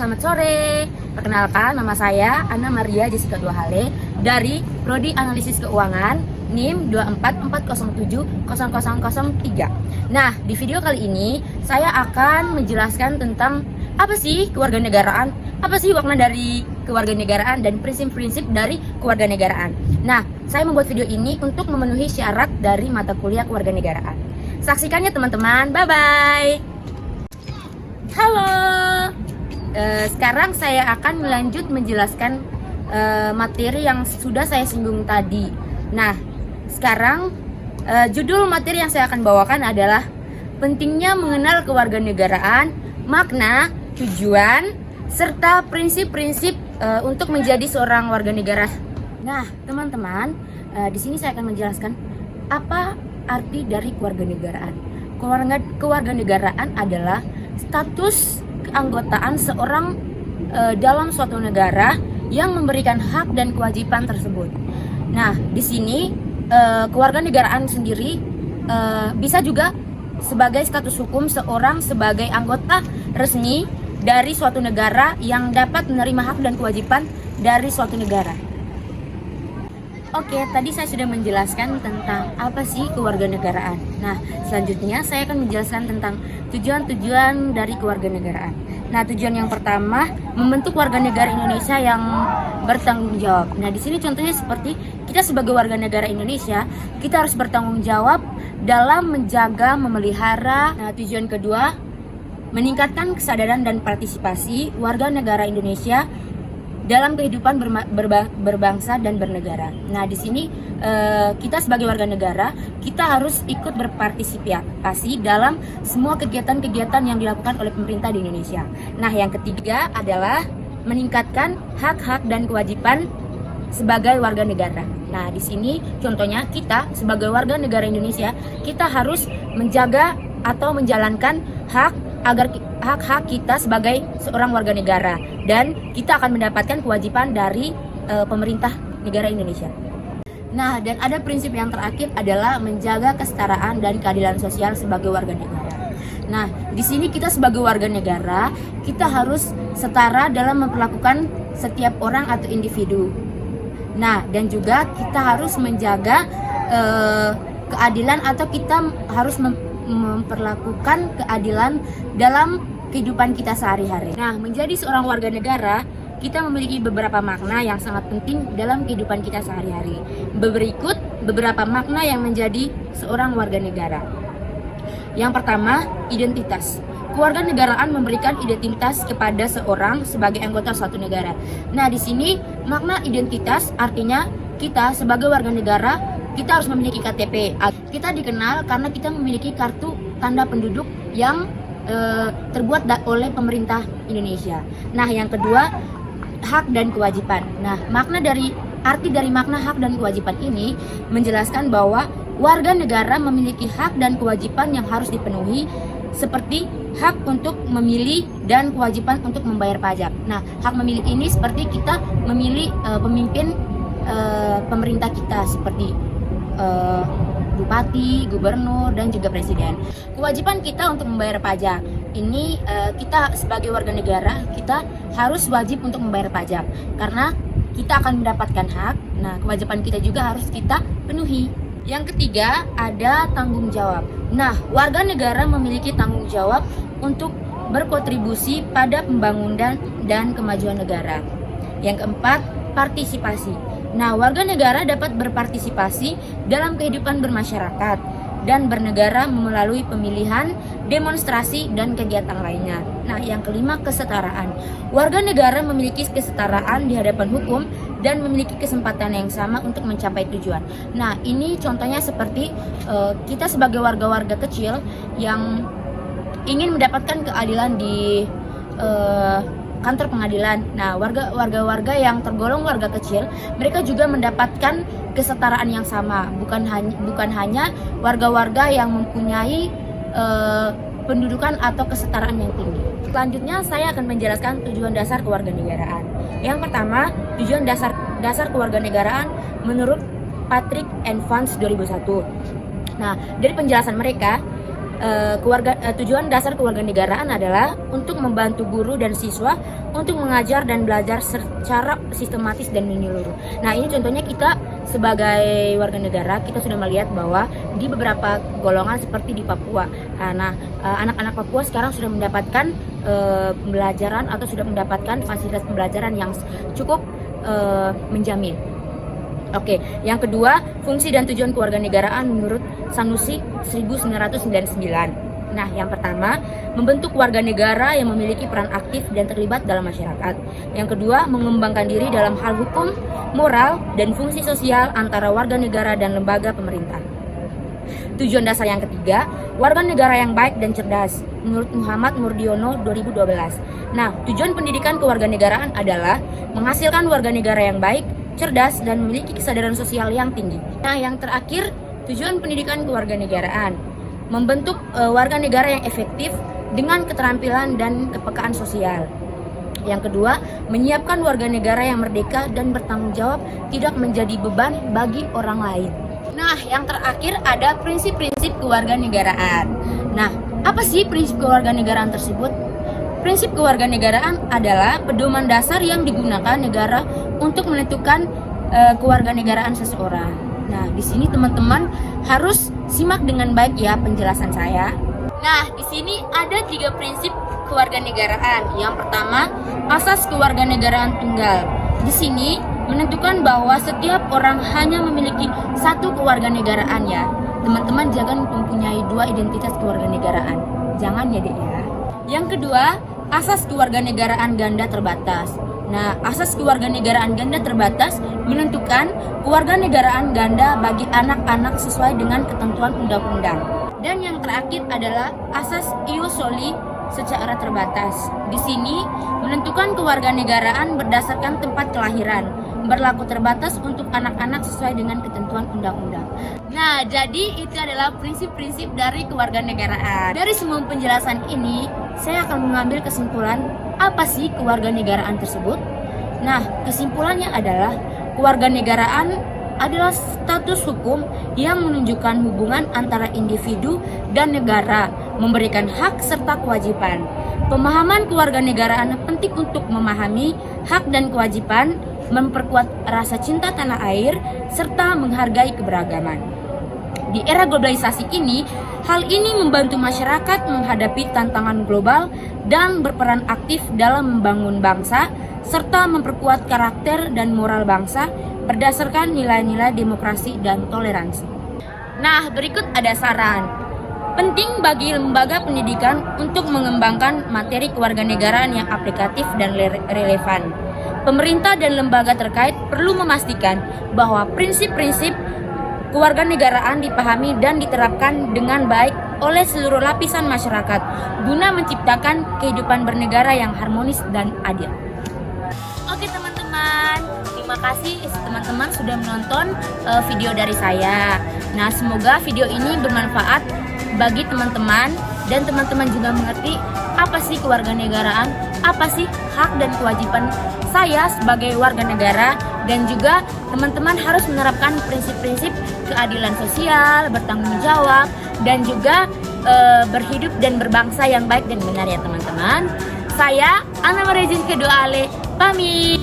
selamat sore. Perkenalkan, nama saya Ana Maria Jessica Duahale dari Prodi Analisis Keuangan NIM 244070003. Nah, di video kali ini saya akan menjelaskan tentang apa sih kewarganegaraan, apa sih makna dari kewarganegaraan dan prinsip-prinsip dari kewarganegaraan. Nah, saya membuat video ini untuk memenuhi syarat dari mata kuliah kewarganegaraan. Saksikannya teman-teman, bye-bye. Halo, sekarang saya akan melanjut menjelaskan materi yang sudah saya singgung tadi. Nah, sekarang judul materi yang saya akan bawakan adalah pentingnya mengenal kewarganegaraan, makna, tujuan, serta prinsip-prinsip untuk menjadi seorang warga negara. Nah, teman-teman, di sini saya akan menjelaskan apa arti dari kewarganegaraan. Kewarganegaraan adalah status keanggotaan seorang dalam suatu negara yang memberikan hak dan kewajiban tersebut. Nah, di sini kewarganegaraan sendiri bisa juga sebagai status hukum seorang sebagai anggota resmi dari suatu negara yang dapat menerima hak dan kewajiban dari suatu negara. Oke, tadi saya sudah menjelaskan tentang apa sih kewarganegaraan. Nah, selanjutnya saya akan menjelaskan tentang tujuan-tujuan dari kewarganegaraan. Nah, tujuan yang pertama, membentuk warga negara Indonesia yang bertanggung jawab. Nah, di sini contohnya seperti kita sebagai warga negara Indonesia, kita harus bertanggung jawab dalam menjaga, memelihara. Nah, tujuan kedua, meningkatkan kesadaran dan partisipasi warga negara Indonesia dalam kehidupan berbangsa dan bernegara. Nah, di sini kita sebagai warga negara, kita harus ikut berpartisipasi dalam semua kegiatan-kegiatan yang dilakukan oleh pemerintah di Indonesia. Nah, yang ketiga adalah meningkatkan hak-hak dan kewajiban sebagai warga negara. Nah, di sini contohnya kita sebagai warga negara Indonesia, kita harus menjaga atau menjalankan agar hak-hak kita sebagai seorang warga negara, dan kita akan mendapatkan kewajiban dari pemerintah negara Indonesia. Nah, dan ada prinsip yang terakhir adalah menjaga kesetaraan dan keadilan sosial sebagai warga negara. Nah, di sini kita sebagai warga negara, kita harus setara dalam memperlakukan setiap orang atau individu. Nah, dan juga kita harus menjaga keadilan, atau kita harus memperlakukan keadilan dalam kehidupan kita sehari-hari. Nah, menjadi seorang warga negara, kita memiliki beberapa makna yang sangat penting dalam kehidupan kita sehari-hari. Berikut beberapa makna yang menjadi seorang warga negara. Yang pertama, identitas. Kewarganegaraan memberikan identitas kepada seorang sebagai anggota suatu negara. Nah, di sini makna identitas artinya kita sebagai warga negara, kita harus memiliki KTP. Kita dikenal karena kita memiliki kartu tanda penduduk yang terbuat oleh pemerintah Indonesia. Nah, yang kedua, hak dan kewajiban. Nah, arti dari makna hak dan kewajiban ini menjelaskan bahwa warga negara memiliki hak dan kewajiban yang harus dipenuhi, seperti hak untuk memilih dan kewajiban untuk membayar pajak. Nah, hak memilih ini seperti kita memilih pemimpin pemerintah kita, seperti bupati, gubernur, dan juga presiden. Kewajiban kita untuk membayar pajak. Ini kita sebagai warga negara, kita harus wajib untuk membayar pajak karena kita akan mendapatkan hak. Nah, kewajiban kita juga harus kita penuhi. Yang ketiga, ada tanggung jawab. Nah, warga negara memiliki tanggung jawab untuk berkontribusi pada pembangunan dan kemajuan negara. Yang keempat, partisipasi. Nah, warga negara dapat berpartisipasi dalam kehidupan bermasyarakat dan bernegara melalui pemilihan, demonstrasi, dan kegiatan lainnya. Nah, yang kelima, kesetaraan. Warga negara memiliki kesetaraan di hadapan hukum dan memiliki kesempatan yang sama untuk mencapai tujuan. Nah, ini contohnya seperti kita sebagai warga-warga kecil yang ingin mendapatkan keadilan di kantor pengadilan. Nah, warga-warga yang tergolong warga kecil, mereka juga mendapatkan kesetaraan yang sama, bukan hanya warga-warga yang mempunyai pendudukan atau kesetaraan yang tinggi. Selanjutnya saya akan menjelaskan tujuan dasar kewarganegaraan. Yang pertama, tujuan dasar kewarganegaraan menurut Patrick and Vance 2001. Nah, dari penjelasan mereka, tujuan dasar kewarganegaraan adalah untuk membantu guru dan siswa untuk mengajar dan belajar secara sistematis dan menyeluruh. Nah, ini contohnya kita sebagai warga negara, kita sudah melihat bahwa di beberapa golongan seperti di Papua. Nah, anak-anak Papua sekarang sudah mendapatkan pembelajaran atau sudah mendapatkan fasilitas pembelajaran yang cukup menjamin. Oke, yang kedua, fungsi dan tujuan kewarganegaraan menurut Sanusi 1999. Nah, yang pertama, membentuk warga negara yang memiliki peran aktif dan terlibat dalam masyarakat. Yang kedua, mengembangkan diri dalam hal hukum, moral, dan fungsi sosial antara warga negara dan lembaga pemerintah. Tujuan dasar yang ketiga, warga negara yang baik dan cerdas, menurut Muhammad Murdiono 2012. Nah, tujuan pendidikan kewarganegaraan adalah menghasilkan warga negara yang baik, cerdas, dan memiliki kesadaran sosial yang tinggi. Nah, yang terakhir, tujuan pendidikan kewarganegaraan membentuk warga negara yang efektif dengan keterampilan dan kepekaan sosial. Yang kedua, menyiapkan warga negara yang merdeka dan bertanggung jawab, tidak menjadi beban bagi orang lain. Nah, yang terakhir ada prinsip-prinsip kewarganegaraan. Nah, apa sih prinsip kewarganegaraan tersebut? Prinsip kewarganegaraan adalah pedoman dasar yang digunakan negara untuk menentukan kewarganegaraan seseorang. Nah, di sini teman-teman harus simak dengan baik ya penjelasan saya. Nah, di sini ada 3 prinsip kewarganegaraan. Yang pertama, asas kewarganegaraan tunggal. Di sini menentukan bahwa setiap orang hanya memiliki satu kewarganegaraan ya. Teman-teman jangan mempunyai 2 identitas kewarganegaraan. Jangan ya, Dek ya. Yang kedua, asas kewarganegaraan ganda terbatas. Nah, asas kewarganegaraan ganda terbatas menentukan kewarganegaraan ganda bagi anak-anak sesuai dengan ketentuan undang-undang. Dan yang terakhir adalah asas ius soli secara terbatas. Di sini menentukan kewarganegaraan berdasarkan tempat kelahiran, berlaku terbatas untuk anak-anak sesuai dengan ketentuan undang-undang. Nah, jadi itu adalah prinsip-prinsip dari kewarganegaraan. Dari semua penjelasan ini, saya akan mengambil kesimpulan apa sih kewarganegaraan tersebut. Nah, kesimpulannya adalah kewarganegaraan adalah status hukum yang menunjukkan hubungan antara individu dan negara, memberikan hak serta kewajiban. Pemahaman kewarganegaraan penting untuk memahami hak dan kewajiban, memperkuat rasa cinta tanah air, serta menghargai keberagaman. Di era globalisasi ini, hal ini membantu masyarakat menghadapi tantangan global dan berperan aktif dalam membangun bangsa, serta memperkuat karakter dan moral bangsa berdasarkan nilai-nilai demokrasi dan toleransi. Nah, berikut ada saran. Penting bagi lembaga pendidikan untuk mengembangkan materi kewarganegaraan yang aplikatif dan relevan. Pemerintah dan lembaga terkait perlu memastikan bahwa prinsip-prinsip kewarganegaraan dipahami dan diterapkan dengan baik oleh seluruh lapisan masyarakat guna menciptakan kehidupan bernegara yang harmonis dan adil. Oke teman-teman, terima kasih teman-teman sudah menonton video dari saya. Nah, semoga video ini bermanfaat bagi teman-teman dan teman-teman juga mengerti apa sih kewarganegaraan, apa sih hak dan kewajiban saya sebagai warga negara, dan juga teman-teman harus menerapkan prinsip-prinsip keadilan sosial, bertanggung jawab, dan juga berhidup dan berbangsa yang baik dan benar ya teman-teman. Saya Anna Maria Jessica Doale pamit.